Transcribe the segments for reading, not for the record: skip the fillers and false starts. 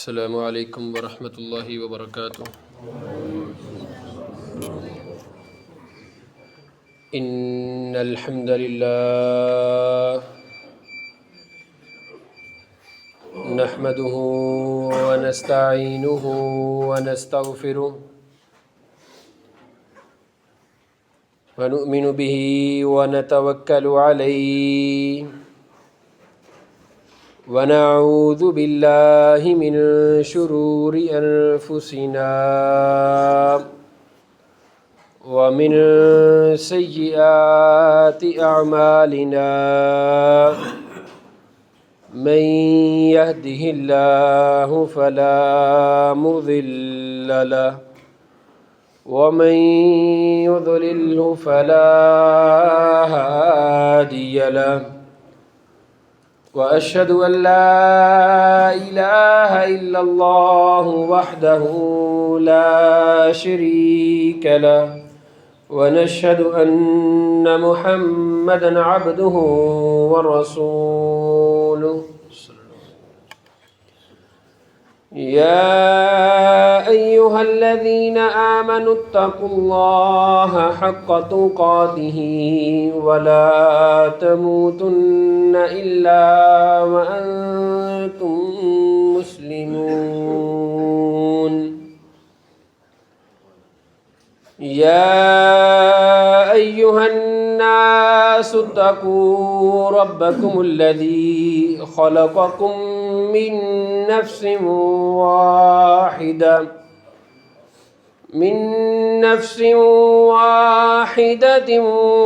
السلام عليكم ورحمة الله وبركاته. إن الحمد لله نحمده ونستعينه ونستغفره ونؤمن به ونتوكل عليه ونعوذ بالله من شرور أنفسنا ومن سيئات أعمالنا من يهده الله فلا مضل له ومن يضلله فلا هادي له وأشهد أن لا إله إلا الله وحده لا شريك له ونشهد أن محمدا عبده ورسوله يا أيها الذين آمنوا اتقوا الله حق تقاته ولا تموتن إلا وأنتم مسلمون يا أيها الناس اتقوا ربكم الذي خلقكم من نفس واحدة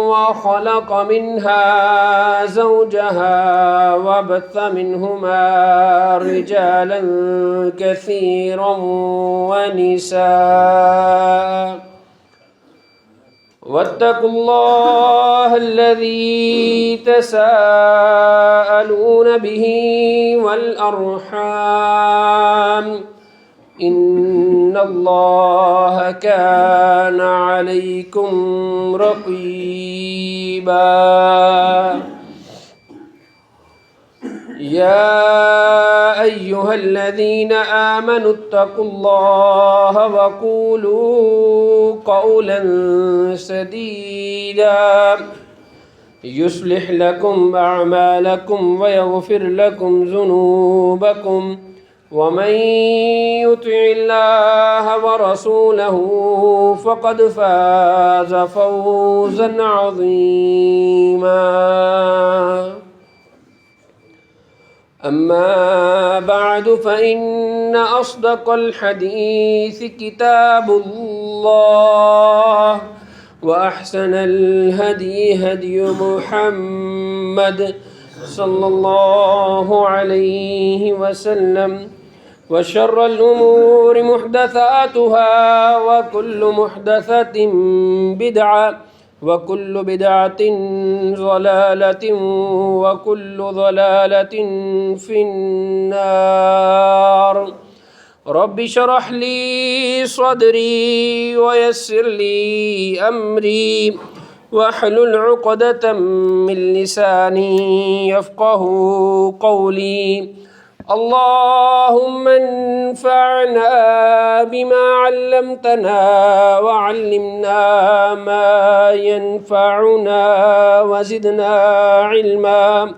وخلق منها زوجها وبث منهما رجالا كثيرا ونساء واتقوا الله الذي تساءلون به والأرحام إن الله كان عليكم رقيبا يا أيها الذين آمنوا اتقوا الله وقولوا قولا سديدا يصلح لكم أعمالكم ويغفر لكم ذنوبكم ومن يطع الله ورسوله فقد فاز فوزا عظيما أما بعد فإن أصدق الحديث كتاب الله وأحسن الهدي هدي محمد صلى الله عليه وسلم وشر الأمور محدثاتها وكل محدثة بدعة وكل بدعة ضلالة وكل ضلالة في النار رب اشرح لي صدري ويسر لي أمري واحلل عقدة من لساني يفقه قولي اللهم انفعنا بما علمتنا وعلمنا ما ينفعنا وزدنا علما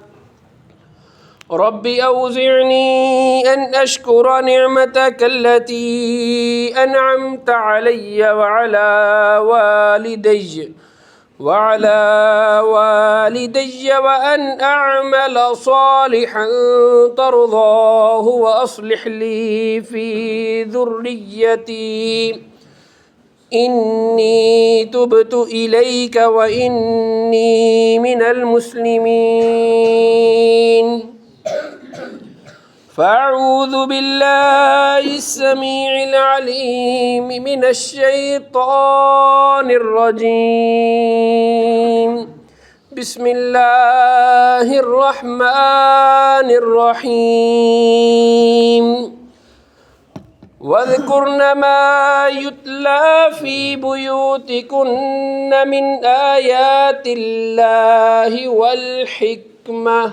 رب أوزعني أن أشكر نعمتك التي أنعمت علي وعلى والدي وأن أعمل صالحا ترضاه وأصلح لي في ذريتي إني تبت إليك وإني من المسلمين فأعوذ بالله السميع العليم من الشيطان الرجيم بسم الله الرحمن الرحيم واذكرن ما يتلى في بيوتكن من آيات الله والحكمة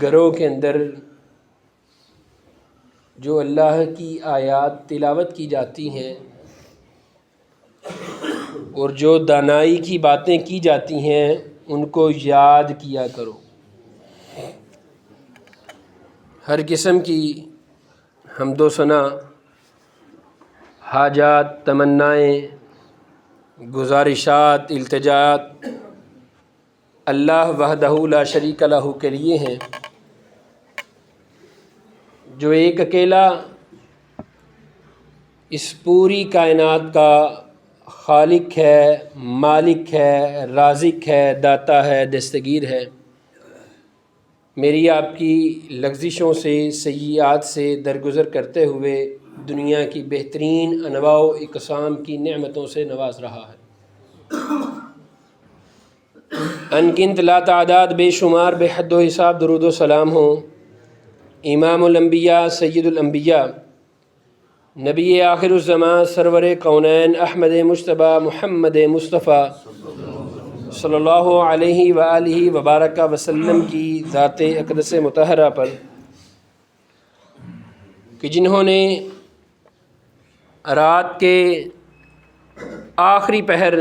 گھروں کے اندر جو اللہ کی آیات تلاوت کی جاتی ہیں اور جو دانائی کی باتیں کی جاتی ہیں ان کو یاد کیا کرو۔ ہر قسم کی حمد و ثنا، حاجات، تمنائیں، گزارشات، التجاات اللہ وحدہ لا شریک لہ کے لیے ہیں، جو ایک اکیلا اس پوری کائنات کا خالق ہے، مالک ہے، رازق ہے، داتا ہے، دستگیر ہے۔ میری آپ کی لغزشوں سے، سیئات سے درگزر کرتے ہوئے دنیا کی بہترین انواع و اقسام کی نعمتوں سے نواز رہا ہے۔ انگنت لا تعداد بے شمار بے حد و حساب درود و سلام ہوں امام الانبیاء سید الانبیاء نبی آخر الزمان سرور کونین احمد مجتبیٰ محمد مصطفیٰ صلی اللہ علیہ وآلہ وبارک وسلم کی ذات اقدس مطہرہ پر، کہ جنہوں نے رات کے آخری پہر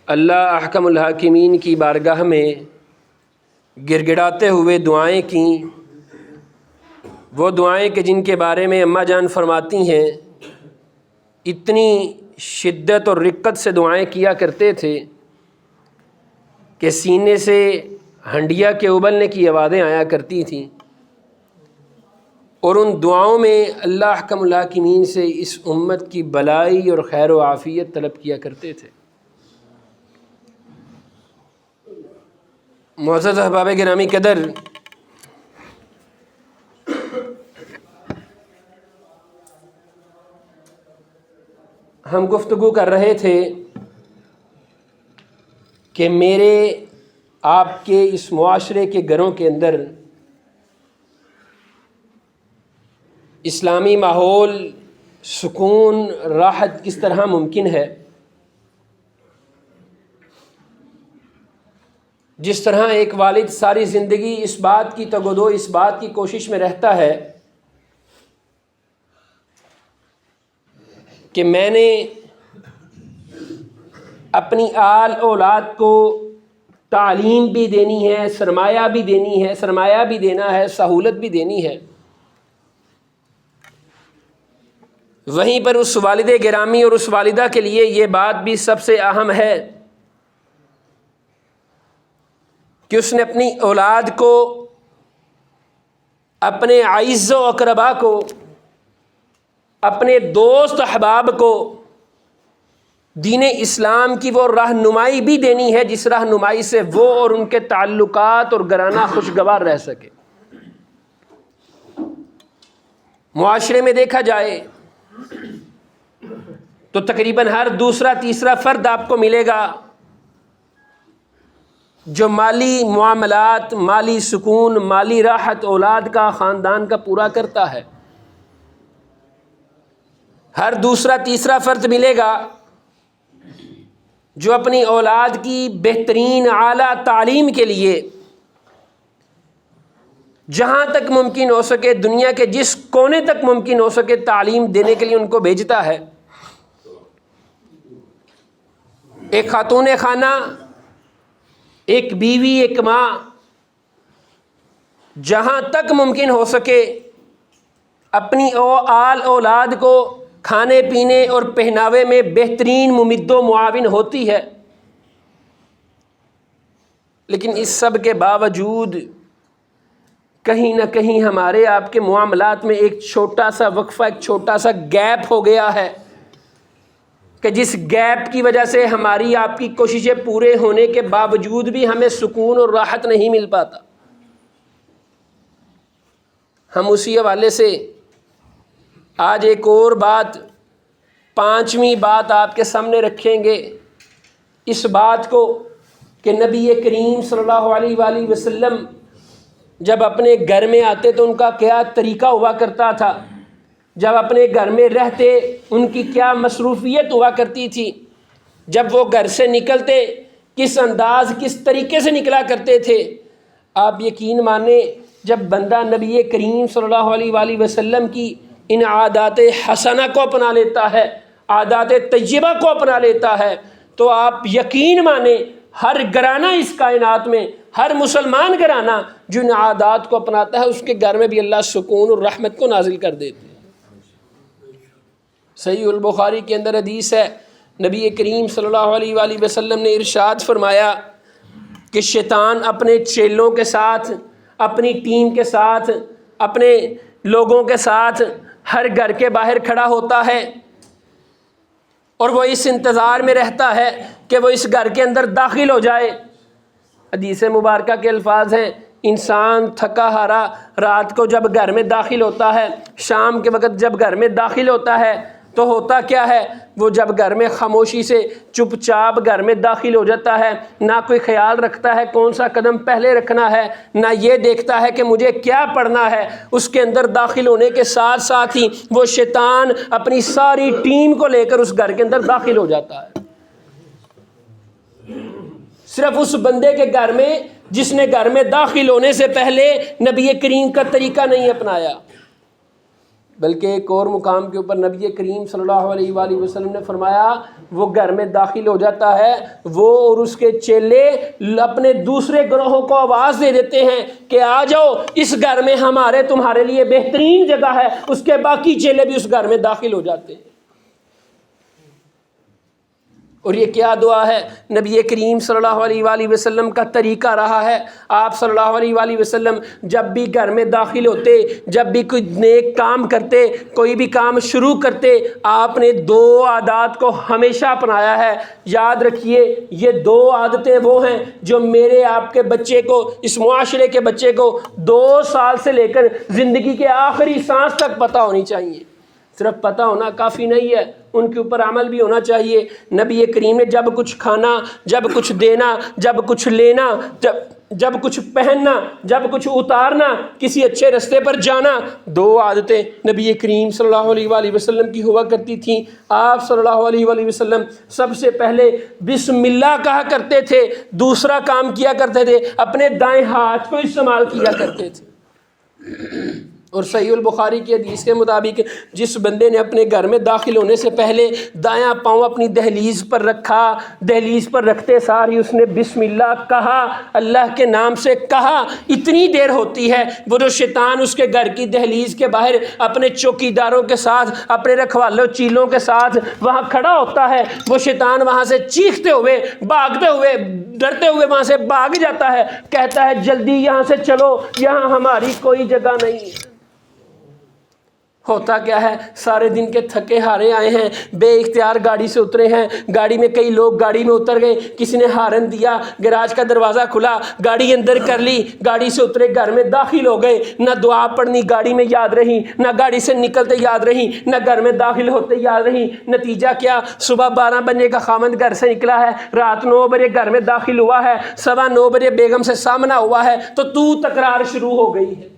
اللہ احکم الحاکمین کی بارگاہ میں گر گڑاتے ہوئے دعائیں کیں، وہ دعائیں کہ جن کے بارے میں اماں جان فرماتی ہیں اتنی شدت اور رقت سے دعائیں کیا کرتے تھے کہ سینے سے ہنڈیا کے ابلنے کی آوازیں آیا کرتی تھیں، اور ان دعاؤں میں اللہ احکم الحاکمین سے اس امت کی بلائی اور خیر و عافیت طلب کیا کرتے تھے۔ معزز احباب گرامی قدر، ہم گفتگو کر رہے تھے کہ میرے آپ کے اس معاشرے کے گھروں کے اندر اسلامی ماحول، سکون، راحت کس طرح ممکن ہے۔ جس طرح ایک والد ساری زندگی اس بات کی تگ و دو، اس بات کی کوشش میں رہتا ہے کہ میں نے اپنی آل اولاد کو تعلیم بھی دینی ہے، سرمایہ بھی دینی ہے، سرمایہ بھی دینا ہے، سہولت بھی دینی ہے، وہیں پر اس والد گرامی اور اس والدہ کے لیے یہ بات بھی سب سے اہم ہے کہ اس نے اپنی اولاد کو، اپنے اعز و اقربا کو، اپنے دوست احباب کو دین اسلام کی وہ رہنمائی بھی دینی ہے جس رہنمائی سے وہ اور ان کے تعلقات اور گھرانہ خوشگوار رہ سکے۔ معاشرے میں دیکھا جائے تو تقریباً ہر دوسرا تیسرا فرد آپ کو ملے گا جو مالی معاملات، مالی سکون، مالی راحت اولاد کا، خاندان کا پورا کرتا ہے۔ ہر دوسرا تیسرا فرد ملے گا جو اپنی اولاد کی بہترین اعلیٰ تعلیم کے لیے جہاں تک ممکن ہو سکے، دنیا کے جس کونے تک ممکن ہو سکے تعلیم دینے کے لیے ان کو بھیجتا ہے۔ ایک خاتون خانہ، ایک بیوی، ایک ماں جہاں تک ممکن ہو سکے اپنی آل اولاد کو کھانے پینے اور پہناوے میں بہترین ممد و معاون ہوتی ہے، لیکن اس سب کے باوجود کہیں نہ کہیں ہمارے آپ کے معاملات میں ایک چھوٹا سا وقفہ، ایک چھوٹا سا گیپ ہو گیا ہے کہ جس گیپ کی وجہ سے ہماری آپ کی کوششیں پورے ہونے کے باوجود بھی ہمیں سکون اور راحت نہیں مل پاتا۔ ہم اسی حوالے سے آج ایک اور بات، پانچویں بات آپ کے سامنے رکھیں گے، اس بات کو کہ نبی کریم صلی اللہ علیہ وآلہ وسلم جب اپنے گھر میں آتے تو ان کا کیا طریقہ ہوا کرتا تھا، جب اپنے گھر میں رہتے ان کی کیا مصروفیت ہوا کرتی تھی، جب وہ گھر سے نکلتے کس انداز، کس طریقے سے نکلا کرتے تھے۔ آپ یقین مانیں جب بندہ نبی کریم صلی اللہ علیہ وآلہ وسلم کی ان عادات حسنہ کو اپنا لیتا ہے، عادات طیبہ کو اپنا لیتا ہے، تو آپ یقین مانیں ہر گھرانہ اس کائنات میں، ہر مسلمان گھرانہ جو ان عادات کو اپناتا ہے اس کے گھر میں بھی اللہ سکون اور رحمت کو نازل کر دیتے ہیں۔ صحیح البخاری کے اندر حدیث ہے، نبی کریم صلی اللہ علیہ وآلہ وسلم نے ارشاد فرمایا کہ شیطان اپنے چیلوں کے ساتھ، اپنی ٹیم کے ساتھ، اپنے لوگوں کے ساتھ ہر گھر کے باہر کھڑا ہوتا ہے اور وہ اس انتظار میں رہتا ہے کہ وہ اس گھر کے اندر داخل ہو جائے۔ حدیث مبارکہ کے الفاظ ہیں، انسان تھکا ہارا رات کو جب گھر میں داخل ہوتا ہے، شام کے وقت جب گھر میں داخل ہوتا ہے تو ہوتا کیا ہے، وہ جب گھر میں خاموشی سے چپ چاپ گھر میں داخل ہو جاتا ہے، نہ کوئی خیال رکھتا ہے کون سا قدم پہلے رکھنا ہے، نہ یہ دیکھتا ہے کہ مجھے کیا پڑھنا ہے۔ اس کے اندر داخل ہونے کے ساتھ ساتھ ہی وہ شیطان اپنی ساری ٹیم کو لے کر اس گھر کے اندر داخل ہو جاتا ہے۔ صرف اس بندے کے گھر میں جس نے گھر میں داخل ہونے سے پہلے نبی کریم کا طریقہ نہیں اپنایا، بلکہ ایک اور مقام کے اوپر نبی کریم صلی اللہ علیہ وآلہ وسلم نے فرمایا وہ گھر میں داخل ہو جاتا ہے، وہ اور اس کے چیلے اپنے دوسرے گروہوں کو آواز دے دیتے ہیں کہ آ جاؤ اس گھر میں ہمارے تمہارے لیے بہترین جگہ ہے۔ اس کے باقی چیلے بھی اس گھر میں داخل ہو جاتے ہیں۔ اور یہ کیا دعا ہے، نبی کریم صلی اللہ علیہ وآلہ وسلم کا طریقہ رہا ہے۔ آپ صلی اللہ علیہ وآلہ وسلم جب بھی گھر میں داخل ہوتے، جب بھی کوئی نیک کام کرتے، کوئی بھی کام شروع کرتے، آپ نے دو عادات کو ہمیشہ اپنایا ہے۔ یاد رکھیے یہ دو عادتیں وہ ہیں جو میرے آپ کے بچے کو، اس معاشرے کے بچے کو 2 سال سے لے کر زندگی کے آخری سانس تک پتہ ہونی چاہیے۔ صرف پتہ ہونا کافی نہیں ہے، ان کے اوپر عمل بھی ہونا چاہیے۔ نبی کریم نے جب کچھ کھانا، جب کچھ دینا، جب کچھ لینا، جب کچھ پہننا، جب کچھ اتارنا، کسی اچھے رستے پر جانا، 2 عادتیں نبی کریم صلی اللہ علیہ وآلہ وسلم کی ہوا کرتی تھیں۔ آپ صلی اللہ علیہ وآلہ وسلم سب سے پہلے بسم اللہ کہا کرتے تھے، دوسرا کام کیا کرتے تھے اپنے دائیں ہاتھ کو استعمال کیا کرتے تھے۔ اور صحیح البخاری کی حدیث کے مطابق جس بندے نے اپنے گھر میں داخل ہونے سے پہلے دایاں پاؤں اپنی دہلیز پر رکھا، دہلیز پر رکھتے سار ہی اس نے بسم اللہ کہا، اللہ کے نام سے کہا، اتنی دیر ہوتی ہے وہ جو شیطان اس کے گھر کی دہلیز کے باہر اپنے چوکیداروں کے ساتھ، اپنے رکھوالوں چیلوں کے ساتھ وہاں کھڑا ہوتا ہے، وہ شیطان وہاں سے چیختے ہوئے، بھاگتے ہوئے، ڈرتے ہوئے وہاں سے بھاگ جاتا ہے، کہتا ہے جلدی یہاں سے چلو، یہاں ہماری کوئی جگہ نہیں ہے۔ ہوتا کیا ہے، سارے دن کے تھکے ہارے آئے ہیں، بے اختیار گاڑی سے اترے ہیں، گاڑی میں کئی لوگ گاڑی میں اتر گئے، کسی نے ہارن دیا، گراج کا دروازہ کھلا، گاڑی اندر کر لی، گاڑی سے اترے، گھر میں داخل ہو گئے، نہ دعا پڑھنی گاڑی میں یاد رہی، نہ گاڑی سے نکلتے یاد رہی، نہ گھر میں داخل ہوتے یاد رہی۔ نتیجہ کیا، صبح 12 بجے کا خامند گھر سے نکلا ہے، رات 9 بجے گھر میں داخل ہوا ہے، 9:15 بجے بیگم سے سامنا ہوا ہے تو تکرار شروع ہو گئی ہے۔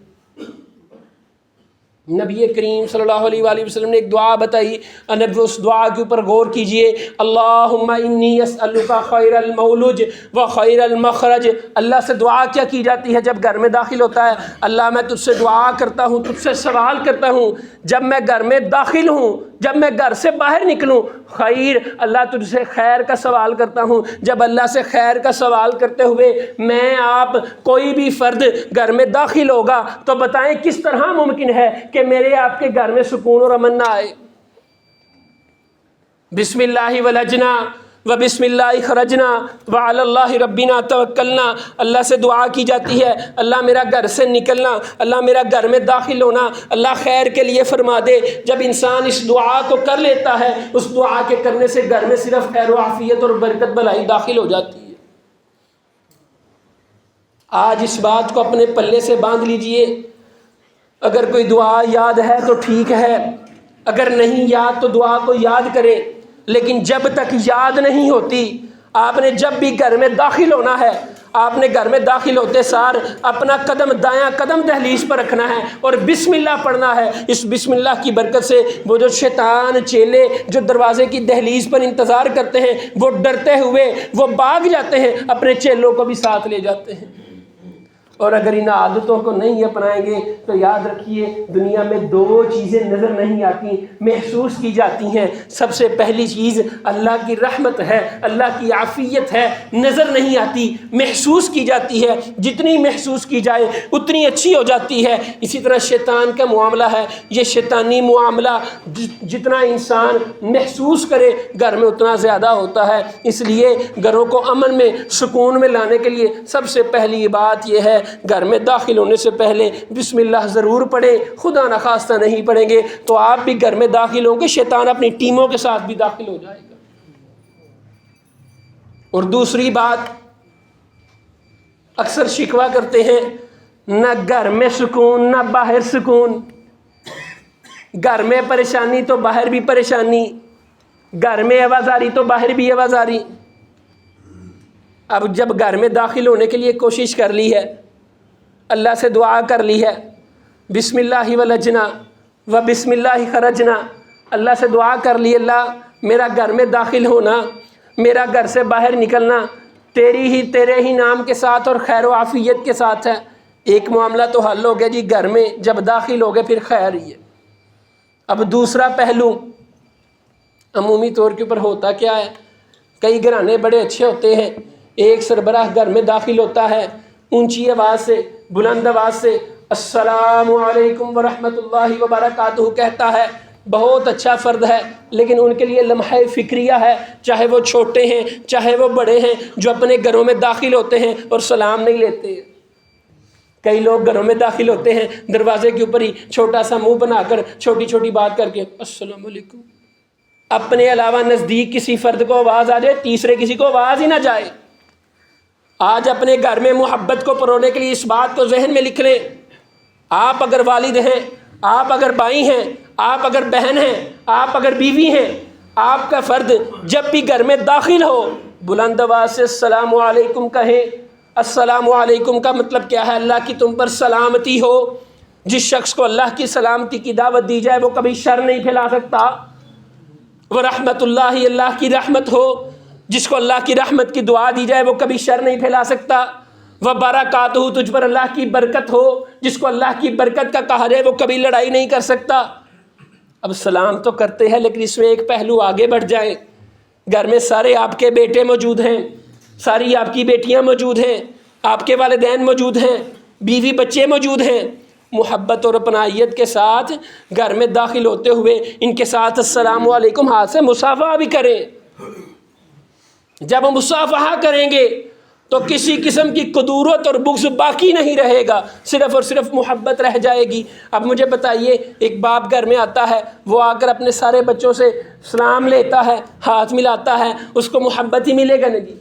نبی کریم صلی اللہ علیہ وآلہ وسلم نے ایک دعا بتائی، اس دعا کے اوپر غور کیجئے، اللہم انی اسألک خیر المولج و خیر المخرج۔ اللہ سے دعا کیا کی جاتی ہے جب گھر میں داخل ہوتا ہے؟ اللہ میں تجھ سے دعا کرتا ہوں، تجھ سے سوال کرتا ہوں، جب میں گھر میں داخل ہوں، جب میں گھر سے باہر نکلوں، خیر، اللہ تجھ سے خیر کا سوال کرتا ہوں۔ جب اللہ سے خیر کا سوال کرتے ہوئے میں آپ کوئی بھی فرد گھر میں داخل ہوگا تو بتائیں کس طرح ممکن ہے کہ میرے آپ کے گھر میں سکون اور امن نہ آئے؟ بسم اللہ ولجنا و بسم اللہ خرجنا وعلی اللہ ربنا توکلنا۔ اللہ سے دعا کی جاتی ہے، اللہ میرا گھر سے نکلنا، اللہ میرا گھر میں داخل ہونا اللہ خیر کے لیے فرما دے۔ جب انسان اس دعا کو کر لیتا ہے، اس دعا کے کرنے سے گھر میں صرف خیر و عافیت اور برکت بھلائی داخل ہو جاتی ہے۔ آج اس بات کو اپنے پلے سے باندھ لیجئے، اگر کوئی دعا یاد ہے تو ٹھیک ہے، اگر نہیں یاد تو دعا کو یاد کرے، لیکن جب تک یاد نہیں ہوتی، آپ نے جب بھی گھر میں داخل ہونا ہے، آپ نے گھر میں داخل ہوتے سار اپنا قدم دایاں قدم دہلیز پر رکھنا ہے اور بسم اللہ پڑھنا ہے۔ اس بسم اللہ کی برکت سے وہ جو شیطان چیلے جو دروازے کی دہلیز پر انتظار کرتے ہیں، وہ ڈرتے ہوئے وہ بھاگ جاتے ہیں، اپنے چیلوں کو بھی ساتھ لے جاتے ہیں۔ اور اگر ان عادتوں کو نہیں اپنائیں گے تو یاد رکھیے دنیا میں دو چیزیں نظر نہیں آتی، محسوس کی جاتی ہیں۔ سب سے پہلی چیز اللہ کی رحمت ہے، اللہ کی عافیت ہے، نظر نہیں آتی، محسوس کی جاتی ہے۔ جتنی محسوس کی جائے اتنی اچھی ہو جاتی ہے۔ اسی طرح شیطان کا معاملہ ہے، یہ شیطانی معاملہ جتنا انسان محسوس کرے گھر میں اتنا زیادہ ہوتا ہے۔ اس لیے گھروں کو امن میں، سکون میں لانے کے لیے سب سے پہلی بات یہ ہے گھر میں داخل ہونے سے پہلے بسم اللہ ضرور پڑھیں۔ خدا نخواستہ نہیں پڑھیں گے تو آپ بھی گھر میں داخل ہوں گے، شیطان اپنی ٹیموں کے ساتھ بھی داخل ہو جائے گا۔ اور دوسری بات، اکثر شکوہ کرتے ہیں نہ گھر میں سکون نہ باہر سکون، گھر میں پریشانی تو باہر بھی پریشانی، گھر میں آوازاری تو باہر بھی آوازاری۔ اب جب گھر میں داخل ہونے کے لیے کوشش کر لی ہے، اللہ سے دعا کر لی ہے، بسم اللہ ولجنا و بسم اللہ خرجنا، اللہ سے دعا کر لی اللہ میرا گھر میں داخل ہونا، میرا گھر سے باہر نکلنا تیرے ہی نام کے ساتھ اور خیر و عافیت کے ساتھ ہے۔ ایک معاملہ تو حل ہو گیا جی، گھر میں جب داخل ہو گئے پھر خیر ہی ہے۔ اب دوسرا پہلو عمومی طور کے اوپر ہوتا کیا ہے، کئی گھرانے بڑے اچھے ہوتے ہیں، ایک سربراہ گھر میں داخل ہوتا ہے اونچی آواز سے، بلند آواز سے السلام علیکم ورحمۃ اللہ وبرکاتہ کہتا ہے، بہت اچھا فرد ہے، لیکن ان کے لیے لمحہ فکریہ ہے، چاہے وہ چھوٹے ہیں چاہے وہ بڑے ہیں، جو اپنے گھروں میں داخل ہوتے ہیں اور سلام نہیں لیتے۔ کئی لوگ گھروں میں داخل ہوتے ہیں دروازے کے اوپر ہی چھوٹا سا منہ بنا کر چھوٹی چھوٹی بات کر کے السلام علیکم، اپنے علاوہ نزدیک کسی فرد کو آواز آ جائے تیسرے کسی کو آواز ہی نہ جائے۔ آج اپنے گھر میں محبت کو پرونے کے لیے اس بات کو ذہن میں لکھ لیں، آپ اگر والد ہیں، آپ اگر بھائی ہیں، آپ اگر بہن ہیں، آپ اگر بیوی ہیں، آپ کا فرد جب بھی گھر میں داخل ہو بلند آواز سے السلام علیکم کہیں۔ السلام علیکم کا مطلب کیا ہے؟ اللہ کی تم پر سلامتی ہو۔ جس شخص کو اللہ کی سلامتی کی دعوت دی جائے وہ کبھی شر نہیں پھیلا سکتا۔ ورحمت اللہ، اللہ کی رحمت ہو، جس کو اللہ کی رحمت کی دعا دی جائے وہ کبھی شر نہیں پھیلا سکتا۔ وبرکاتہ، تجھ پر اللہ کی برکت ہو، جس کو اللہ کی برکت کا کہا جائے وہ کبھی لڑائی نہیں کر سکتا۔ اب سلام تو کرتے ہیں لیکن اس میں ایک پہلو آگے بڑھ جائے، گھر میں سارے آپ کے بیٹے موجود ہیں، ساری آپ کی بیٹیاں موجود ہیں، آپ کے والدین موجود ہیں، بیوی بچے موجود ہیں، محبت اور اپنائیت کے ساتھ گھر میں داخل ہوتے ہوئے ان کے ساتھ السلام علیکم ہاتھ سے مصافحہ بھی کریں۔ جب مصافحہ کریں گے تو کسی قسم کی کدورت اور بغض باقی نہیں رہے گا، صرف اور صرف محبت رہ جائے گی۔ اب مجھے بتائیے، ایک باپ گھر میں آتا ہے، وہ آ کر اپنے سارے بچوں سے سلام لیتا ہے، ہاتھ ملاتا ہے، اس کو محبت ہی ملے گا نا جی؟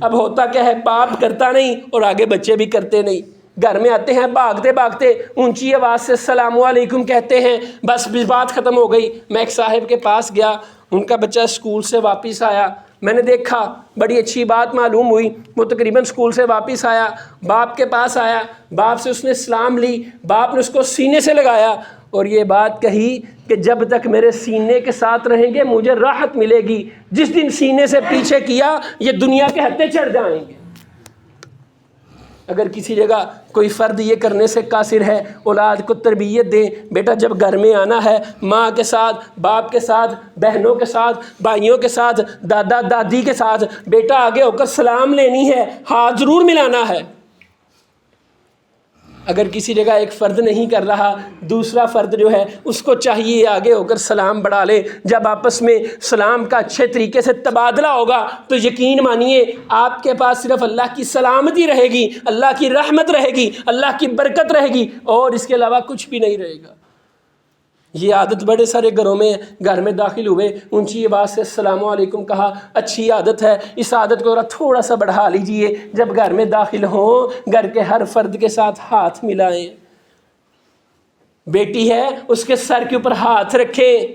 اب ہوتا کیا ہے، باپ کرتا نہیں اور آگے بچے بھی کرتے نہیں۔ گھر میں آتے ہیں بھاگتے بھاگتے اونچی آواز سے السلام علیکم کہتے ہیں، بس بات ختم ہو گئی۔ میں ایک صاحب کے پاس گیا، ان کا بچہ اسکول سے واپس آیا، میں نے دیکھا بڑی اچھی بات معلوم ہوئی، وہ تقریباً اسکول سے واپس آیا، باپ کے پاس آیا، باپ سے اس نے سلام لی، باپ نے اس کو سینے سے لگایا اور یہ بات کہی کہ جب تک میرے سینے کے ساتھ رہیں گے مجھے راحت ملے گی، جس دن سینے سے پیچھے کیا یہ دنیا کے ہتھے چڑھ جائیں گے۔ اگر کسی جگہ کوئی فرد یہ کرنے سے قاصر ہے، اولاد کو تربیت دیں، بیٹا جب گھر میں آنا ہے ماں کے ساتھ، باپ کے ساتھ، بہنوں کے ساتھ، بھائیوں کے ساتھ، دادا دادی کے ساتھ بیٹا آگے ہو کر سلام لینی ہے، ہاتھ ضرور ملانا ہے۔ اگر کسی جگہ ایک فرد نہیں کر رہا، دوسرا فرد جو ہے اس کو چاہیے آگے ہو کر سلام بڑھا لے۔ جب آپس میں سلام کا اچھے طریقے سے تبادلہ ہوگا تو یقین مانیے آپ کے پاس صرف اللہ کی سلامتی رہے گی، اللہ کی رحمت رہے گی، اللہ کی برکت رہے گی، اور اس کے علاوہ کچھ بھی نہیں رہے گا۔ یہ عادت بڑے سارے گھروں میں، گھر میں داخل ہوئے اونچی آواز سے السلام علیکم کہا، اچھی عادت ہے، اس عادت کو تھوڑا سا بڑھا لیجئے، جب گھر میں داخل ہوں گھر کے ہر فرد کے ساتھ ہاتھ ملائیں۔ بیٹی ہے اس کے سر کے اوپر ہاتھ رکھیں۔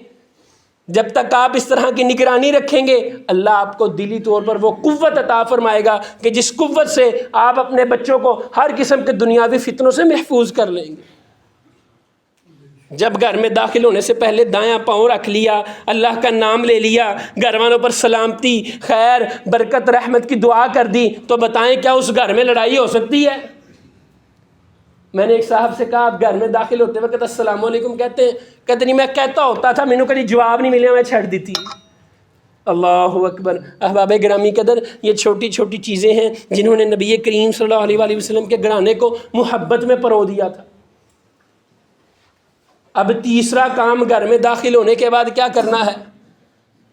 جب تک آپ اس طرح کی نگرانی رکھیں گے اللہ آپ کو دلی طور پر وہ قوت عطا فرمائے گا کہ جس قوت سے آپ اپنے بچوں کو ہر قسم کے دنیاوی فتنوں سے محفوظ کر لیں گے۔ جب گھر میں داخل ہونے سے پہلے دایاں پاؤں رکھ لیا، اللہ کا نام لے لیا، گھر والوں پر سلامتی، خیر، برکت، رحمت کی دعا کر دی، تو بتائیں کیا اس گھر میں لڑائی ہو سکتی ہے؟ میں نے ایک صاحب سے کہا آپ گھر میں داخل ہوتے وقت السلام علیکم کہتے ہیں؟ کہتے نہیں میں کہتا ہوتا تھا، مینوں کبھی جواب نہیں ملیا، میں چھڑ دیتی۔ اللہ اکبر۔ احباب گرامی قدر، یہ چھوٹی چھوٹی چیزیں ہیں جنہوں نے نبی کریم صلی اللہ علیہ وآلہ وسلم کے گھرانے کو محبت میں پرو دیا تھا۔ اب تیسرا کام گھر میں داخل ہونے کے بعد کیا کرنا ہے؟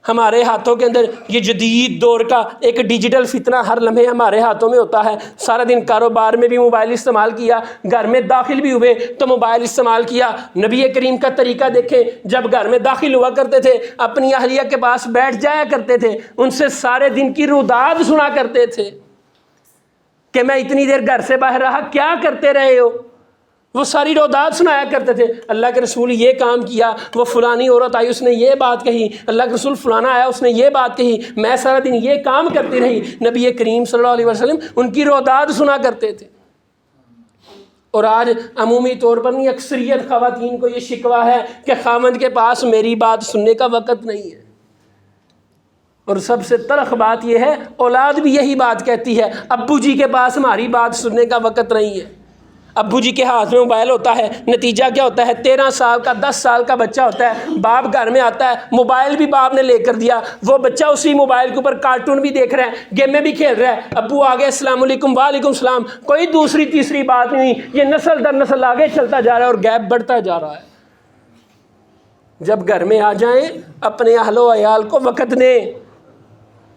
ہمارے ہاتھوں کے اندر یہ جدید دور کا ایک ڈیجیٹل فتنہ ہر لمحے ہمارے ہاتھوں میں ہوتا ہے۔ سارا دن کاروبار میں بھی موبائل استعمال کیا، گھر میں داخل بھی ہوئے تو موبائل استعمال کیا۔ نبی کریم کا طریقہ دیکھیں، جب گھر میں داخل ہوا کرتے تھے اپنی اہلیہ کے پاس بیٹھ جایا کرتے تھے، ان سے سارے دن کی روداد سنا کرتے تھے کہ میں اتنی دیر گھر سے باہر رہا، کیا کرتے رہے ہو؟ وہ ساری روداد سنایا کرتے تھے۔ اللہ کے رسول یہ کام کیا، وہ فلانی عورت آئی اس نے یہ بات کہی، اللہ کے رسول فلانا آیا اس نے یہ بات کہی، میں سارا دن یہ کام کرتی رہی۔ نبی کریم صلی اللہ علیہ وسلم ان کی روداد سنا کرتے تھے۔ اور آج عمومی طور پر نہیں، اکثریت خواتین کو یہ شکوہ ہے کہ خاوند کے پاس میری بات سننے کا وقت نہیں ہے۔ اور سب سے تلخ بات یہ ہے، اولاد بھی یہی بات کہتی ہے، ابو جی کے پاس ہماری بات سننے کا وقت نہیں ہے۔ ابو جی کے ہاتھ میں موبائل ہوتا ہے، نتیجہ کیا ہوتا ہے؟ 13 سال کا 10 سال کا بچہ ہوتا ہے، باپ گھر میں آتا ہے، موبائل بھی باپ نے لے کر دیا، وہ بچہ اسی موبائل کے اوپر کارٹون بھی دیکھ رہا ہے، گیمیں بھی کھیل رہا ہے، ابو آگے السلام علیکم وعلیکم السلام، کوئی دوسری تیسری بات نہیں۔ یہ نسل در نسل آگے چلتا جا رہا ہے اور گیپ بڑھتا جا رہا ہے۔ جب گھر میں آ جائیں اپنے اہل و عیال کو وقت دیں،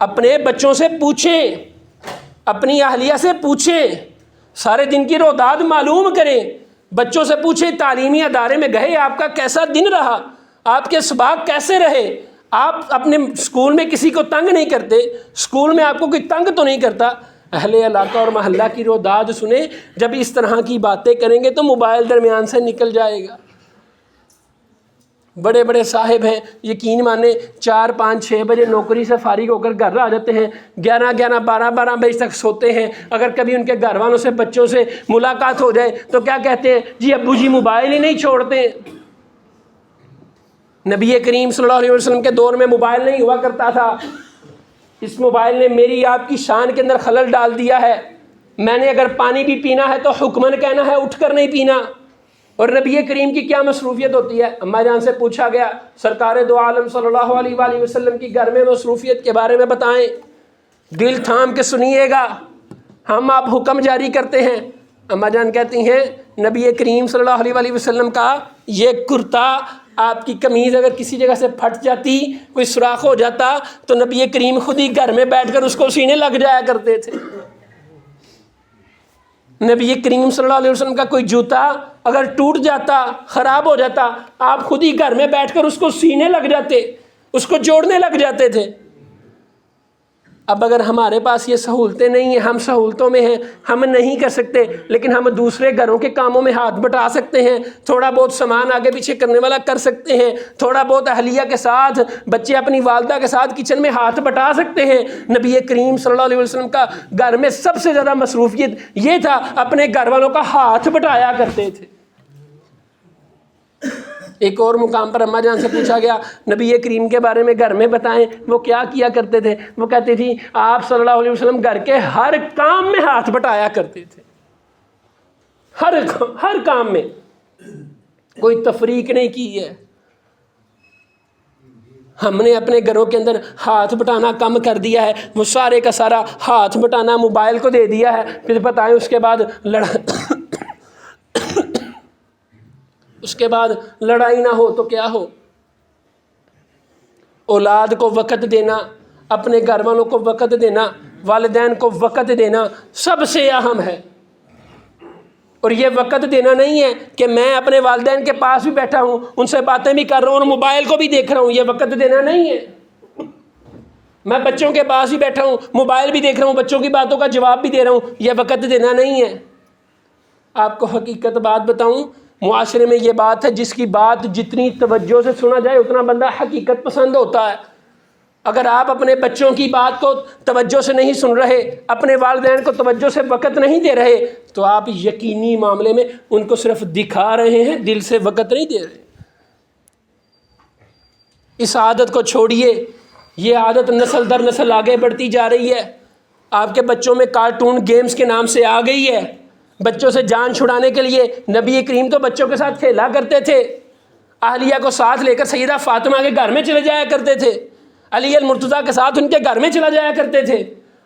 اپنے بچوں سے پوچھیں، اپنی اہلیہ سے پوچھیں، سارے دن کی روداد معلوم کریں، بچوں سے پوچھیں تعلیمی ادارے میں گئے آپ کا کیسا دن رہا، آپ کے اسباق کیسے رہے، آپ اپنے اسکول میں کسی کو تنگ نہیں کرتے، اسکول میں آپ کو کوئی تنگ تو نہیں کرتا۔ اہل علاقہ اور محلہ کی روداد سنیں۔ جب اس طرح کی باتیں کریں گے تو موبائل درمیان سے نکل جائے گا۔ بڑے بڑے صاحب ہیں، یقین مانیں 4 5 6 بجے نوکری سے فارغ ہو کر گھر آ جاتے ہیں، 11 11 12 بجے تک سوتے ہیں۔ اگر کبھی ان کے گھر والوں سے بچوں سے ملاقات ہو جائے تو کیا کہتے ہیں؟ جی ابو جی موبائل ہی نہیں چھوڑتے۔ نبی کریم صلی اللہ علیہ وسلم کے دور میں موبائل نہیں ہوا کرتا تھا۔ اس موبائل نے میری آپ کی شان کے اندر خلل ڈال دیا ہے۔ میں نے اگر پانی بھی پینا ہے تو حکمن کہنا ہے، اٹھ کر نہیں پینا۔ اور نبی کریم کی کیا مصروفیت ہوتی ہے؟ اماں جان سے پوچھا گیا سرکار دو عالم صلی اللہ علیہ وآلہ وسلم کی گھر میں مصروفیت کے بارے میں بتائیں، دل تھام کے سنیے گا، ہم آپ حکم جاری کرتے ہیں۔ اماں جان کہتی ہیں نبی کریم صلی اللہ علیہ وآلہ وسلم کا یہ کرتا، آپ کی قمیض اگر کسی جگہ سے پھٹ جاتی، کوئی سوراخ ہو جاتا تو نبی کریم خود ہی گھر میں بیٹھ کر اس کو سینے لگ جایا کرتے تھے۔ نبی کریم صلی اللہ علیہ وسلم کا کوئی جوتا اگر ٹوٹ جاتا، خراب ہو جاتا، آپ خود ہی گھر میں بیٹھ کر اس کو سینے لگ جاتے، اس کو جوڑنے لگ جاتے تھے۔ اب اگر ہمارے پاس یہ سہولتیں نہیں ہیں، ہم سہولتوں میں ہیں، ہم نہیں کر سکتے، لیکن ہم دوسرے گھروں کے کاموں میں ہاتھ بٹا سکتے ہیں، تھوڑا بہت سامان آگے پیچھے کرنے والا کر سکتے ہیں، تھوڑا بہت اہلیہ کے ساتھ، بچے اپنی والدہ کے ساتھ کچن میں ہاتھ بٹا سکتے ہیں۔ نبی کریم صلی اللہ علیہ وسلم کا گھر میں سب سے زیادہ مصروفیت یہ تھا، اپنے گھر والوں کا ہاتھ بٹایا کرتے تھے۔ ایک اور مقام پر اماں جان سے پوچھا گیا نبی کریم کے بارے میں گھر میں بتائیں، وہ کیا کیا کرتے تھے؟ وہ کہتی تھی آپ صلی اللہ علیہ وسلم گھر کے ہر کام میں ہاتھ بٹایا کرتے تھے، ہر کام میں، کوئی تفریق نہیں کی ہے۔ ہم نے اپنے گھروں کے اندر ہاتھ بٹانا کم کر دیا ہے، وہ سارے کا سارا ہاتھ بٹانا موبائل کو دے دیا ہے۔ پھر بتائیں اس کے بعد لڑائی نہ ہو تو کیا ہو؟ اولاد کو وقت دینا، اپنے گھر والوں کو وقت دینا، والدین کو وقت دینا سب سے اہم ہے۔ اور یہ وقت دینا نہیں ہے کہ میں اپنے والدین کے پاس بھی بیٹھا ہوں، ان سے باتیں بھی کر رہا ہوں اور موبائل کو بھی دیکھ رہا ہوں، یہ وقت دینا نہیں ہے۔ میں بچوں کے پاس بھی بیٹھا ہوں، موبائل بھی دیکھ رہا ہوں، بچوں کی باتوں کا جواب بھی دے رہا ہوں، یہ وقت دینا نہیں ہے۔ آپ کو حقیقت بات بتاؤں، معاشرے میں یہ بات ہے جس کی بات جتنی توجہ سے سنا جائے اتنا بندہ حقیقت پسند ہوتا ہے۔ اگر آپ اپنے بچوں کی بات کو توجہ سے نہیں سن رہے، اپنے والدین کو توجہ سے وقت نہیں دے رہے، تو آپ یقینی معاملے میں ان کو صرف دکھا رہے ہیں، دل سے وقت نہیں دے رہے۔ اس عادت کو چھوڑیے، یہ عادت نسل در نسل آگے بڑھتی جا رہی ہے۔ آپ کے بچوں میں کارٹون گیمز کے نام سے آ گئی ہے، بچوں سے جان چھڑانے کے لیے نبی کریم تو بچوں کے ساتھ کھیلا کرتے تھے، اہلیہ کو ساتھ لے کر سیدہ فاطمہ کے گھر میں چلے جایا کرتے تھے، علی المرتضیٰ کے ساتھ ان کے گھر میں چلا جایا کرتے تھے،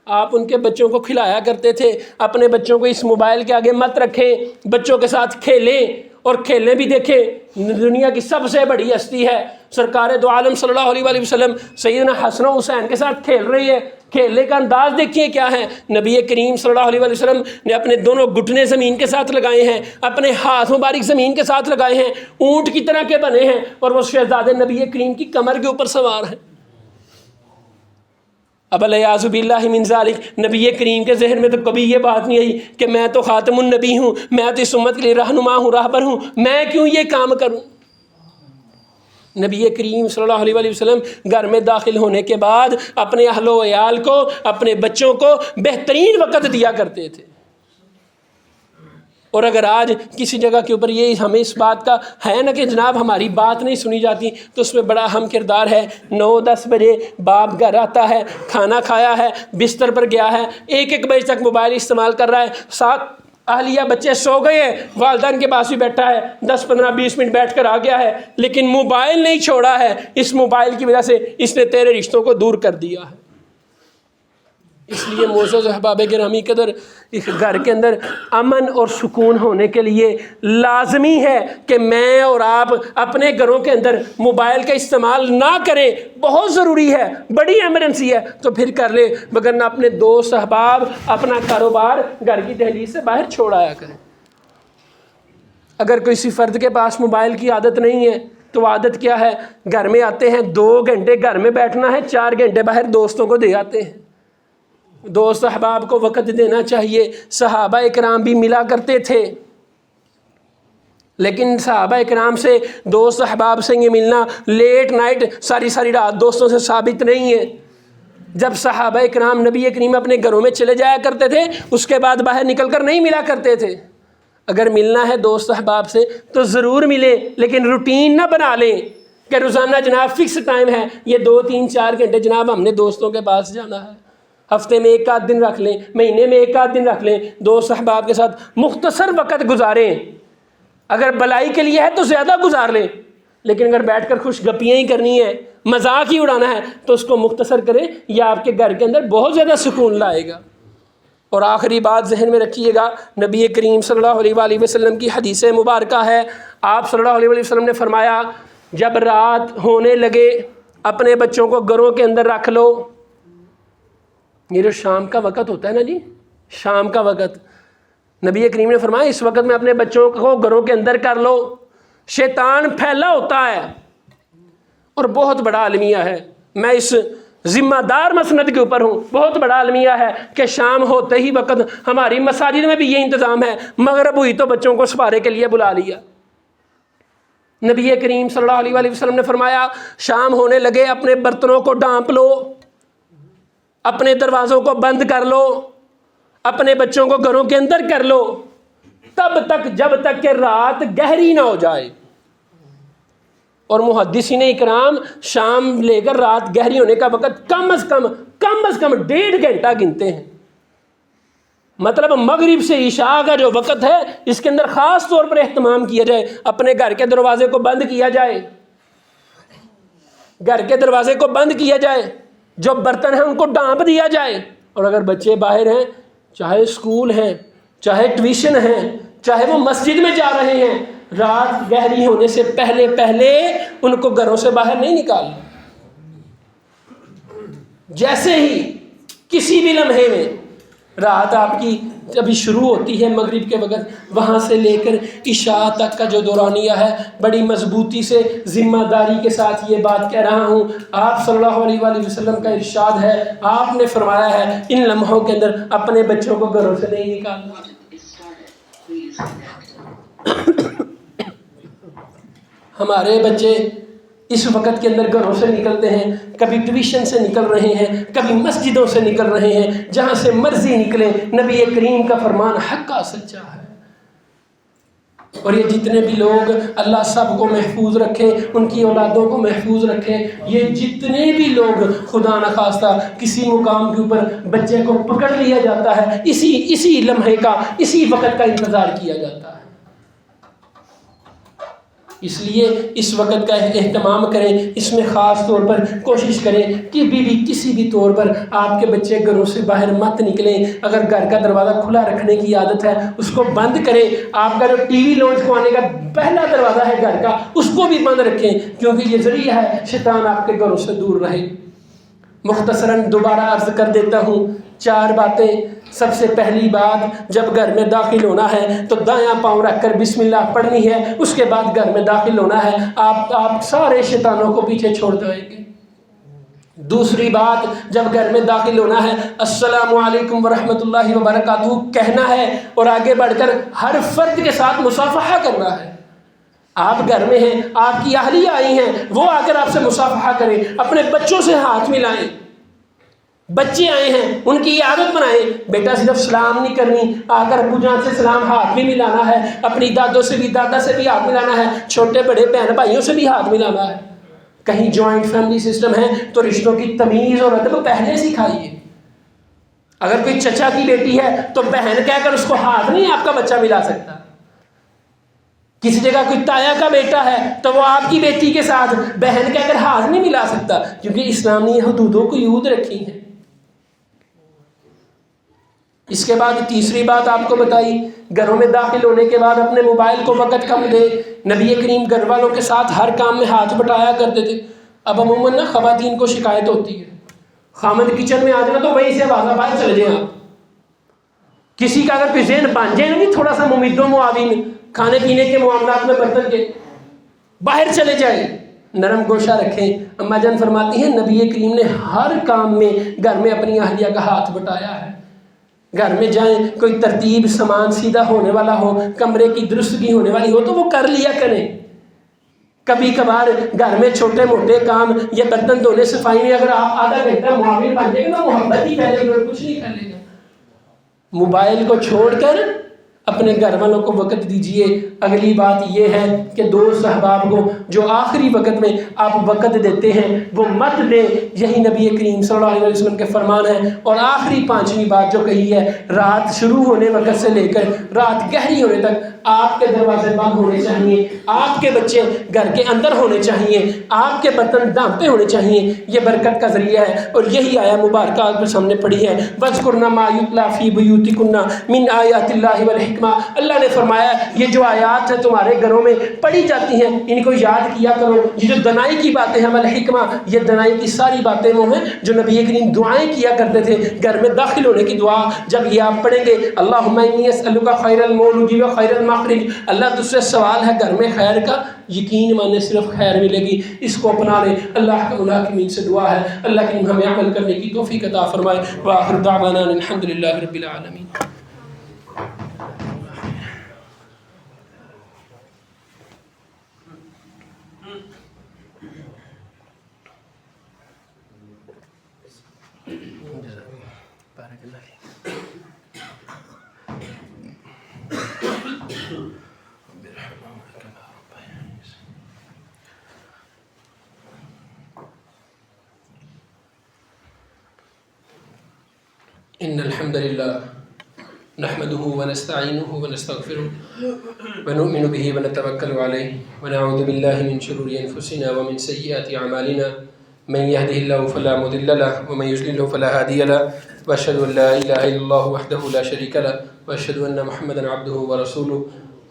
آپ ان کے بچوں کو کھلایا کرتے تھے۔ اپنے بچوں کو اس موبائل کے آگے مت رکھیں، بچوں کے ساتھ کھیلیں، اور کھیلنے بھی دیکھیں۔ دنیا کی سب سے بڑی ہستی ہے سرکار دو عالم صلی اللہ علیہ وآلہ وسلم، سیدنا حسن و حسین کے ساتھ کھیل رہی ہے، کھیلنے کا انداز دیکھیے کیا ہے۔ نبی کریم صلی اللہ علیہ وآلہ وسلم نے اپنے دونوں گھٹنے زمین کے ساتھ لگائے ہیں، اپنے ہاتھ مبارک زمین کے ساتھ لگائے ہیں، اونٹ کی طرح کے بنے ہیں، اور وہ شہزادے نبی کریم کی کمر کے اوپر سوار ہیں۔ اب الیاذ باللہ من ذالک، نبی کریم کے ذہن میں تو کبھی یہ بات نہیں آئی کہ میں تو خاتم النبی ہوں، میں تو اس امت کے لیے رہنما ہوں، راہبر ہوں، میں کیوں یہ کام کروں۔ نبی کریم صلی اللہ علیہ وآلہ وسلم گھر میں داخل ہونے کے بعد اپنے اہل و عیال کو، اپنے بچوں کو بہترین وقت دیا کرتے تھے۔ اور اگر آج کسی جگہ کے اوپر یہ ہمیں اس بات کا ہے نا کہ جناب ہماری بات نہیں سنی جاتی، تو اس میں بڑا اہم کردار ہے۔ 9-10 بجے باپ گھر آتا ہے، کھانا کھایا ہے، بستر پر گیا ہے، 1-1 بجے تک موبائل استعمال کر رہا ہے، ساتھ اہلیہ بچے سو گئے ہیں، والدین کے پاس بھی بیٹھا ہے، 10-15-20 منٹ بیٹھ کر آ گیا ہے، لیکن موبائل نہیں چھوڑا ہے۔ اس موبائل کی وجہ سے اس نے تیرے رشتوں کو دور کر دیا ہے۔ اس لیے معزز احباب گرامی قدر، اس گھر کے اندر امن اور سکون ہونے کے لیے لازمی ہے کہ میں اور آپ اپنے گھروں کے اندر موبائل کا استعمال نہ کریں۔ بہت ضروری ہے، بڑی ایمرجنسی ہے تو پھر کر لیں، مگر نہ اپنے دوست احباب، اپنا کاروبار گھر کی دہلیز سے باہر چھوڑ آیا کریں۔ اگر کسی فرد کے پاس موبائل کی عادت نہیں ہے تو عادت کیا ہے؟ گھر میں آتے ہیں، 2 گھنٹے گھر میں بیٹھنا ہے، 4 گھنٹے باہر دوستوں کو دے آتے ہیں۔ دوست احباب کو وقت دینا چاہیے۔ صحابہ اکرام بھی ملا کرتے تھے، لیکن صحابہ اکرام سے، دوست احباب سے یہ ملنا لیٹ نائٹ ساری رات دوستوں سے ثابت نہیں ہے۔ جب صحابہ اکرام نبی کریم اپنے گھروں میں چلے جایا کرتے تھے، اس کے بعد باہر نکل کر نہیں ملا کرتے تھے۔ اگر ملنا ہے دوست احباب سے تو ضرور ملیں، لیکن روٹین نہ بنا لیں کہ روزانہ جناب فکس ٹائم ہے، یہ 2-3-4 گھنٹے جناب ہم نے دوستوں کے پاس جانا ہے۔ ہفتے میں 1-8 دن رکھ لیں، مہینے میں 1-8 دن رکھ لیں، دوست احباب کے ساتھ مختصر وقت گزاریں۔ اگر بلائی کے لیے ہے تو زیادہ گزار لیں، لیکن اگر بیٹھ کر خوش گپیاں ہی کرنی ہے، مذاق ہی اڑانا ہے، تو اس کو مختصر کریں، یہ آپ کے گھر کے اندر بہت زیادہ سکون لائے گا۔ اور آخری بات ذہن میں رکھیے گا، نبی کریم صلی اللہ علیہ وآلہ وسلم کی حدیث مبارکہ ہے، آپ صلی اللہ علیہ وآلہ وسلم نے فرمایا، جب رات ہونے لگے اپنے بچوں کو گھروں کے اندر رکھ لو۔ یہ جو شام کا وقت ہوتا ہے نا جی، شام کا وقت، نبی کریم نے فرمایا اس وقت میں اپنے بچوں کو گھروں کے اندر کر لو۔ شیطان پھیلا ہوتا ہے، اور بہت بڑا المیہ ہے، میں اس ذمہ دار مسند کے اوپر ہوں، بہت بڑا المیہ ہے کہ شام ہوتے ہی وقت ہماری مساجد میں بھی یہ انتظام ہے، مغرب ہوئی تو بچوں کو سپارے کے لیے بلا لیا۔ نبی کریم صلی اللہ علیہ وآلہ وسلم نے فرمایا شام ہونے لگے اپنے برتنوں کو ڈھانپ لو، اپنے دروازوں کو بند کر لو، اپنے بچوں کو گھروں کے اندر کر لو، تب تک جب تک کہ رات گہری نہ ہو جائے۔ اور محدثین اکرام شام لے کر رات گہری ہونے کا وقت کم از کم 1.5 گھنٹہ گنتے ہیں۔ مطلب مغرب سے عشاء کا جو وقت ہے، اس کے اندر خاص طور پر اہتمام کیا جائے، اپنے گھر کے دروازے کو بند کیا جائے، گھر کے دروازے کو بند کیا جائے، جو برتن ہیں ان کو ڈھانپ دیا جائے۔ اور اگر بچے باہر ہیں، چاہے اسکول ہیں، چاہے ٹیوشن ہیں، چاہے وہ مسجد میں جا رہے ہیں، رات گہری ہونے سے پہلے ان کو گھروں سے باہر نہیں نکالنا۔ جیسے ہی کسی بھی لمحے میں رات آپ کی ابھی شروع ہوتی ہے مغرب کے وقت، وہاں سے لے کر عشاء تک کا جو دورانیہ ہے، بڑی مضبوطی سے ذمہ داری کے ساتھ یہ بات کہہ رہا ہوں۔ آپ صلی اللہ علیہ وآلہ وسلم کا ارشاد ہے، آپ نے فرمایا ہے ان لمحوں کے اندر اپنے بچوں کو گھروں سے نہیں نکالنا۔ ہمارے بچے اس وقت کے اندر گھروں سے نکلتے ہیں، کبھی ٹیوشن سے نکل رہے ہیں، کبھی مسجدوں سے نکل رہے ہیں، جہاں سے مرضی نکلیں، نبی کریم کا فرمان حق کا سچا ہے۔ اور یہ جتنے بھی لوگ، اللہ سب کو محفوظ رکھے، ان کی اولادوں کو محفوظ رکھے، یہ جتنے بھی لوگ خدا نخواستہ کسی مقام کے اوپر بچے کو پکڑ لیا جاتا ہے، اسی لمحے کا، اسی وقت کا انتظار کیا جاتا ہے۔ اس لیے اس وقت کا اہتمام کریں، اس میں خاص طور پر کوشش کریں کہ کسی بھی طور پر آپ کے بچے گھروں سے باہر مت نکلیں۔ اگر گھر کا دروازہ کھلا رکھنے کی عادت ہے اس کو بند کریں۔ آپ کا جو ٹی وی لانچ کو آنے کا پہلا دروازہ ہے گھر کا، اس کو بھی بند رکھیں، کیونکہ یہ ذریعہ ہے شیطان آپ کے گھروں سے دور رہے۔ مختصراً دوبارہ عرض کر دیتا ہوں 4 باتیں۔ سب سے پہلی بات، جب گھر میں داخل ہونا ہے تو دایاں پاؤں رکھ کر بسم اللہ پڑھنی ہے، اس کے بعد گھر میں داخل ہونا ہے، آپ سارے شیطانوں کو پیچھے چھوڑ دیں گے۔ دوسری بات، جب گھر میں داخل ہونا ہے السلام علیکم ورحمۃ اللہ وبرکاتہ کہنا ہے، اور آگے بڑھ کر ہر فرد کے ساتھ مصافحہ کرنا ہے۔ آپ گھر میں ہیں، آپ کی اہلیہ آئی ہیں، وہ آ کر آپ سے مصافحہ کریں، اپنے بچوں سے ہاتھ ملائیں۔ بچے آئے ہیں ان کی یہ عادت بنائیں، بیٹا صرف سلام نہیں کرنی، آ کر ابو جان سے سلام ہاتھ بھی ملانا ہے، اپنی دادوں سے بھی، دادا سے بھی ہاتھ ملانا ہے، چھوٹے بڑے بہن بھائیوں سے بھی ہاتھ ملانا ہے۔ کہیں جوائنٹ فیملی سسٹم ہے تو رشتوں کی تمیز اور ادب پہلے سکھائیے۔ اگر کوئی چچا کی بیٹی ہے تو بہن کہہ کر اس کو ہاتھ نہیں آپ کا بچہ ملا سکتا۔ کسی جگہ کوئی تایا کا بیٹا ہے تو وہ آپ کی بیٹی کے ساتھ بہن کہہ کر ہاتھ نہیں ملا سکتا، کیونکہ اسلام نے حدودوں کو یود رکھی ہیں۔ اس کے بعد تیسری بات آپ کو بتائی، گھروں میں داخل ہونے کے بعد اپنے موبائل کو وقت کم دے۔ نبی کریم گھر والوں کے ساتھ ہر کام میں ہاتھ بٹایا کرتے تھے۔ اب عموماً نا خواتین کو شکایت ہوتی ہے، خامد کچن میں آ جانا تو وہیں سے آواز باہر چلے جائیں آپ۔ کسی کا اگر کوئی ذہن بن جائے نا تھوڑا سا ممید و معاون کھانے پینے کے معاملات میں برتن کے، باہر چلے جائیں، نرم گوشہ رکھیں۔ اما جان فرماتی ہیں نبی کریم نے ہر کام میں گھر میں اپنی اہلیہ کا ہاتھ بٹایا ہے۔ گھر میں جائیں، کوئی ترتیب سامان سیدھا ہونے والا ہو، کمرے کی درستگی ہونے والی ہو تو وہ کر لیا کریں۔ کبھی کبھار گھر میں چھوٹے موٹے کام، یہ برتن دھونے صفائی میں اگر آپ آدھا گھنٹہ معاون بن جائے گا، محبت ہی پہلے گا، کچھ نہیں کر لے گا۔ موبائل کو چھوڑ کر اپنے گھر والوں کو وقت دیجئے۔ اگلی بات یہ ہے کہ دوست احباب کو جو آخری وقت میں آپ وقت دیتے ہیں وہ مت دیں، یہی نبی کریم صلی اللہ علیہ وسلم کے فرمان ہے۔ اور آخری 5ویں بات جو کہی ہے، رات شروع ہونے وقت سے لے کر رات گہری ہونے تک آپ کے دروازے بند ہونے چاہیے، آپ کے بچے گھر کے اندر ہونے چاہیے، آپ کے برتن ڈھانپے ہونے چاہیے۔ یہ برکت کا ذریعہ ہے، اور یہی آیا مبارکہ آپ کے سامنے پڑھی ہے، وَاذْكُرْنَ مَا يُتْلَىٰ فِي بُيُوتِكُنَّ مِنْ آيَاتِ اللَّهِ وَالْحِكْمَةِ۔ اللہ نے فرمایا یہ جو آیات ہیں تمہارے گھروں میں پڑھی جاتی ہیں، ان کو یاد کیا کرو۔ یہ جو دنائی کی باتیں ہیں والحکمہ، یہ دنائی کی ساری باتیں وہ ہیں جو نبی کریم دعائیں کیا کرتے تھے گھر میں داخل ہونے کی دعا۔ جب یہ آپ پڑھیں گے اللہم انی اسألک خیر المولود و خیر المخرج، اللہ تجھ سے سوال ہے گھر میں خیر کا، یقین مانے صرف خیر ملے گی، اس کو اپنا لیں۔ اللہ کے الحاکمین سے دعا ہے اللہ کریم ہمیں عمل کرنے کی توفیق عطا فرمائے۔ وآخر دعوانا الحمدللہ رب العالمین۔ ان الحمد للہ نحمده ونستعینه ونستغفره ونؤمن به ونتوکل علیہ ونعوذ باللہ من شرور انفسنا ومن سیئات اعمالنا من يهده الله فلا مضل له ومن يضلل فلا هادي له واشهد ان لا اله الا الله وحده لا شريك له واشهد ان محمدا عبده ورسوله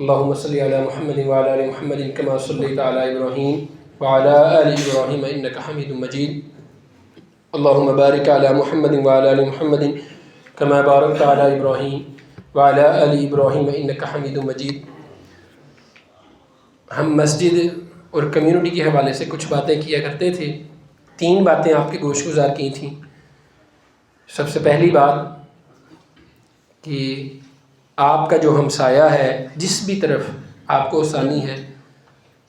اللهم صل على محمد وعلى ال محمد كما صليت على ابراهيم وعلى ال ابراهيم انك حميد مجيد اللهم بارك على محمد وعلى ال محمد كما باركت على ابراهيم وعلى ال ابراهيم انك حميد مجيد۔ ہم مسجد اور کمیونٹی کے حوالے سے کچھ باتیں کیا کرتے تھے۔ 3 باتیں آپ کے گوش گزار کی تھیں۔ سب سے پہلی بات کہ آپ کا جو ہمسایہ ہے، جس بھی طرف آپ کو آسانی ہے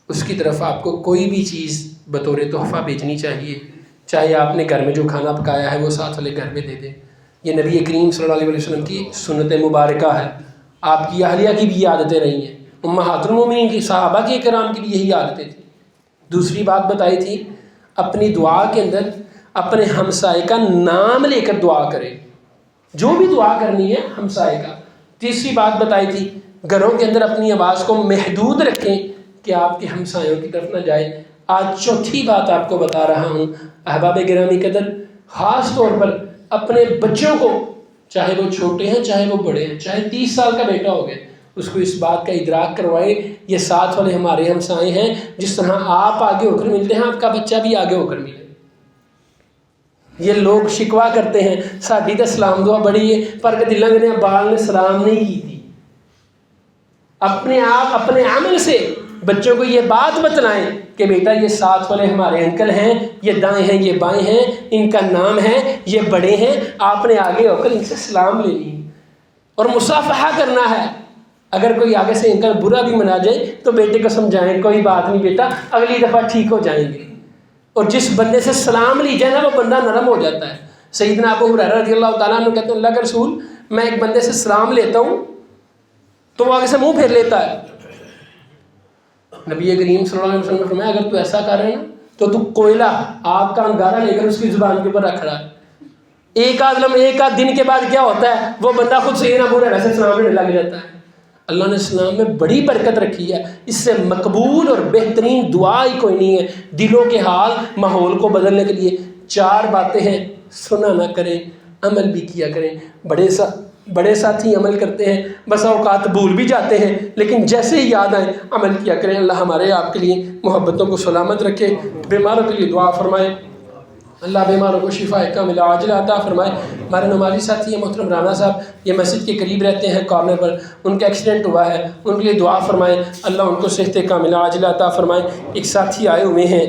اس کی طرف آپ کو کوئی بھی چیز بطور تحفہ بھیجنی چاہیے، چاہے آپ نے گھر میں جو کھانا پکایا ہے وہ ساتھ والے گھر میں دے دیں۔ یہ نبی کریم صلی اللہ علیہ وسلم کی سنت مبارکہ ہے، آپ کی اہلیہ کی بھی عادتیں رہی ہیں۔ امہات المومنین کی صحابہ کے کرام کی بھی یہی عادتیں تھیں۔ دوسری بات بتائی تھی اپنی دعا کے اندر اپنے ہمسائے کا نام لے کر دعا کرے، جو بھی دعا کرنی ہے ہمسائے کا۔ تیسری بات بتائی تھی گھروں کے اندر اپنی آواز کو محدود رکھیں کہ آپ کے ہمسایوں کی طرف نہ جائے۔ آج چوتھی بات آپ کو بتا رہا ہوں احباب گرامی قدر، خاص طور پر اپنے بچوں کو، چاہے وہ چھوٹے ہیں چاہے وہ بڑے ہیں، چاہے 30 سال کا بیٹا ہو گیا، اس کو اس بات کا ادراک کروائے یہ ساتھ والے ہمارے ہمسائے ہیں، جس طرح آپ آگے ہو کر ملتے ہیں آپ کا بچہ بھی آگے ہو کر ملے۔ یہ لوگ شکوا کرتے ہیں ساڈی تو سلام دعا بڑی ہے پر کدی لنگنے بال نے سلام نہیں کی تھی۔ اپنے آپ اپنے عمل سے بچوں کو یہ بات بتلائیں کہ بیٹا یہ ساتھ والے ہمارے انکل ہیں، یہ دائیں ہیں یہ بائیں ہیں، ان کا نام ہے، یہ بڑے ہیں، آپ نے آگے ہو کر ان سے سلام لے لی اور مصافحہ کرنا ہے۔ اگر کوئی آگے سے انکل برا بھی منا جائے تو بیٹے کو سمجھائیں کوئی بات نہیں بیٹا اگلی دفعہ ٹھیک ہو جائیں گے، اور جس بندے سے سلام لی جائے نا وہ بندہ نرم ہو جاتا ہے۔ سیدنا ابو ہریرہ رضی اللہ تعالیٰ عنہ کہتے ہیں اللہ کے رسول میں ایک بندے سے سلام لیتا ہوں تو وہ آگے سے منہ پھیر لیتا ہے۔ نبی کریم صلی اللہ علیہ وسلم نے فرمایا اگر تو ایسا کر رہے ہیں تو کوئلہ آگ کا انگارہ لے کر اس کی زبان کے اوپر رکھ رہا ہے۔ ایک آدھ دن کے بعد کیا ہوتا ہے وہ بندہ خود سیدنا ابو ہریرہ سے سلام لینے لگ جاتا ہے۔ اللہ نے اسلام میں بڑی برکت رکھی ہے، اس سے مقبول اور بہترین دعا ہی کوئی نہیں ہے دلوں کے حال ماحول کو بدلنے کے لیے۔ 4 باتیں ہیں، سنا نہ کریں عمل بھی کیا کریں۔ بڑے ساتھی عمل کرتے ہیں، بس اوقات بھول بھی جاتے ہیں، لیکن جیسے ہی یاد آئیں عمل کیا کریں۔ اللہ ہمارے آپ کے لیے محبتوں کو سلامت رکھے، بیماروں کے لیے دعا فرمائے، اللہ بیماروں کو شفا کاملہ عاجلہ عطا فرمائے۔ ہمارے نمازی ساتھی ہیں محترم رانا صاحب، یہ مسجد کے قریب رہتے ہیں کارنر پر، ان کا ایکسیڈنٹ ہوا ہے، ان کے لیے دعا فرمائیں، اللہ ان کو صحت کاملہ عاجلہ عطا فرمائے۔ ایک ساتھی آئے ہوئے ہیں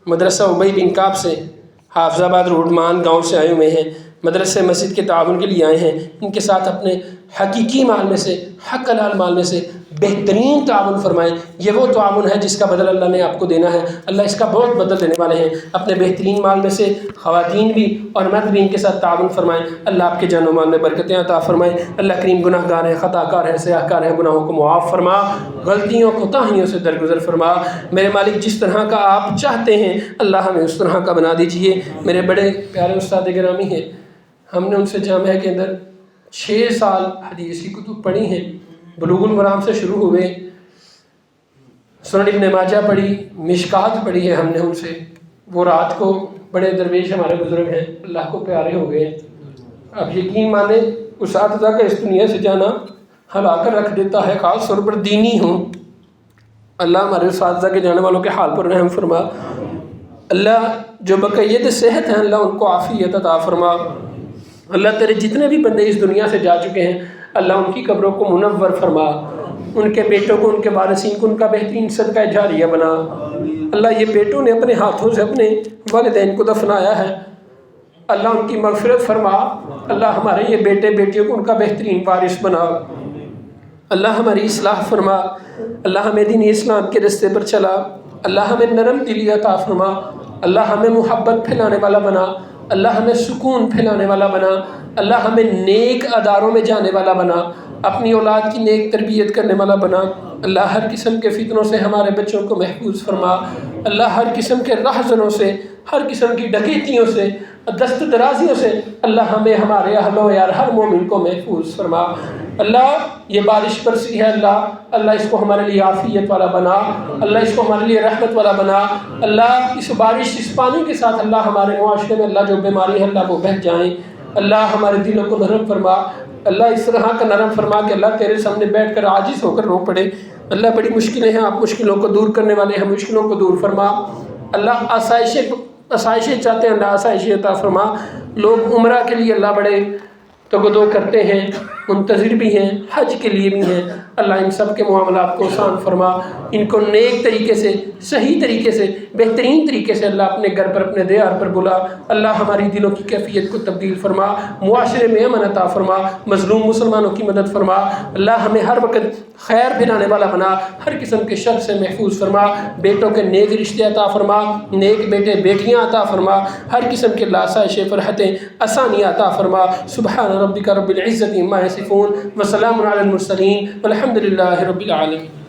مدرسہ ابی بن کعب سے، حافظ آباد روڈ مان گاؤں سے آئے ہوئے ہیں، مدرسے مسجد کے تعاون کے لیے آئے ہیں۔ ان کے ساتھ اپنے حقیقی مال میں سے، حق حلال مال میں سے بہترین تعاون فرمائیں۔ یہ وہ تعاون ہے جس کا بدل اللہ نے آپ کو دینا ہے، اللہ اس کا بہت بدل دینے والے ہیں۔ اپنے بہترین مال میں سے خواتین بھی اور مرد بھی ان کے ساتھ تعاون فرمائیں، اللہ آپ کے جان و مال میں برکتیں عطا فرمائیں۔ اللہ کریم گناہ گار ہیں، خطا کار ہیں، سیاہ کار ہیں، گناہوں کو معاف فرما، غلطیوں کوتاہیوں سے درگزر فرما۔ میرے مالک جس طرح کا آپ چاہتے ہیں اللہ ہمیں اس طرح کا بنا دیجئے۔ میرے بڑے پیارے استاد گرامی ہیں، ہم نے ان سے جامعہ کے اندر 6 سال حدیث کی کتب پڑھی ہیں، بلوغ المرام سے شروع ہوئے، سنن ابن ماجہ پڑھی، مشکات پڑھی ہے ہم نے ان سے۔ وہ رات کو بڑے درویش ہمارے بزرگ ہیں، اللہ کو پیارے ہو گئے۔ اب یقین مانیں اساتذہ کا اس دنیا سے جانا ہلا کر رکھ دیتا ہے، خاص طور پر دینی ہوں۔ اللہ ہمارے اساتذہ کے جانے والوں کے حال پر رحم فرما، اللہ جو بقید صحت ہیں اللہ ان کو عافیت عطا فرما۔ اللہ تیرے جتنے بھی بندے اس دنیا سے جا چکے ہیں اللہ ان کی قبروں کو منور فرما، ان کے بیٹوں کو، ان کے وارثین کو ان کا بہترین صدقہ جاریہ بنا۔ اللہ یہ بیٹوں نے اپنے ہاتھوں سے اپنے والدین کو دفنایا ہے، اللہ ان کی مغفرت فرما۔ اللہ ہمارے یہ بیٹے بیٹیوں کو ان کا بہترین وارث بنا، اللہ ہماری اصلاح فرما، اللہ ہمیں دین اسلام کے رستے پر چلا، اللہ ہمیں نرم دلی عطا فرما، اللہ ہمیں محبت پھیلانے والا بنا، اللہ ہمیں سکون پھیلانے والا بنا، اللہ ہمیں نیک اداروں میں جانے والا بنا، اپنی اولاد کی نیک تربیت کرنے والا بنا۔ اللہ ہر قسم کے فتنوں سے ہمارے بچوں کو محفوظ فرما، اللہ ہر قسم کے رہزنوں سے، ہر قسم کی ڈکیتیوں سے، دست درازیوں سے اللہ ہمیں، ہمارے اہل و عیال ہر مومن کو محفوظ فرما۔ اللہ یہ بارش برسی ہے اللہ اس کو ہمارے لیے عافیت والا بنا، اللہ اس کو ہمارے لیے رحمت والا بنا۔ اللہ اس بارش اس پانی کے ساتھ اللہ ہمارے معاشرے میں اللہ جو بیماری ہے اللہ وہ بہہ جائیں، اللہ ہمارے دلوں کو نرم فرما، اللہ اس طرح کا نرم فرما کہ اللہ تیرے سامنے بیٹھ کر عاجز ہو کر رو پڑے۔ اللہ بڑی مشکلیں ہیں، آپ مشکلوں کو دور کرنے والے ہیں، مشکلوں کو دور فرما۔ اللہ آسائشیں چاہتے ہیں، اللہ آسائشیں عطا فرما۔ لوگ عمرہ کے لیے اللہ بڑے تگدو کرتے ہیں، منتظر بھی ہیں، حج کے لیے بھی ہیں، اللہ ان سب کے معاملات کو آسان فرما، ان کو نیک طریقے سے، صحیح طریقے سے، بہترین طریقے سے اللہ اپنے گھر پر، اپنے دیار پر بلا۔ اللہ ہماری دلوں کی کیفیت کو تبدیل فرما، معاشرے میں امن عطا فرما، مظلوم مسلمانوں کی مدد فرما۔ اللہ ہمیں ہر وقت خیر پھیلانے والا بنا، ہر قسم کے شر سے محفوظ فرما، بیٹوں کے نیک رشتے عطا فرما، نیک بیٹے بیٹیاں عطا فرما، ہر قسم کے آسائش فرحتیں آسانیاں عطا فرما۔ سبحان ربک رب العزت عما یصفون وسلام علی المرسلین والحمد للہ رب العالمین۔